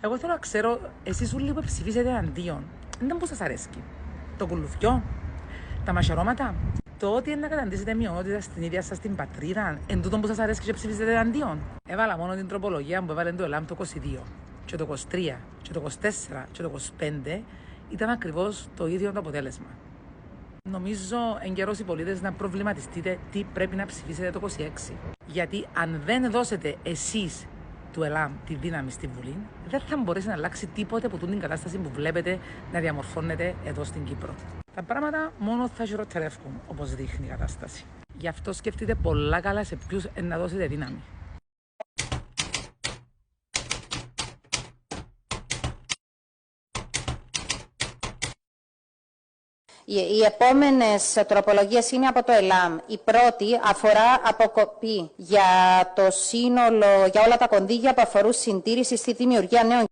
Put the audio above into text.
Εγώ θέλω να ξέρω, εσείς όλοι που ψηφίσετε αντίον, δεν που σας αρέσει. Το κουλουφιό, τα μασαρώματα, το ότι είναι να καταντήσετε μειονότητα στην ίδια σας την πατρίδα, εν τούτον που σας αρέσει και ψηφίσετε αντίον. Έβαλα μόνο την τροπολογία που έβαλε το ΕΛΑΜ το 22, και το 23, και το 24, και το 25, ήταν ακριβώς το ίδιο το αποτέλεσμα. Νομίζω εν καιρός οι πολίτες να προβληματιστείτε τι πρέπει να ψηφίσετε το 26. Γιατί αν δεν δώσετε εσείς του ΕΛΑΜ τη δύναμη στη Βουλή, δεν θα μπορέσει να αλλάξει τίποτε από την κατάσταση που βλέπετε να διαμορφώνεται εδώ στην Κύπρο. Τα πράγματα μόνο θα χειροτερεύουν, όπως δείχνει η κατάσταση. Γι' αυτό σκεφτείτε πολλά καλά σε ποιους να δώσετε δύναμη. Οι επόμενες τροπολογίες είναι από το ΕΛΑΜ. Η πρώτη αφορά αποκοπή για το σύνολο, για όλα τα κονδύλια που αφορούν συντήρηση στη δημιουργία νέων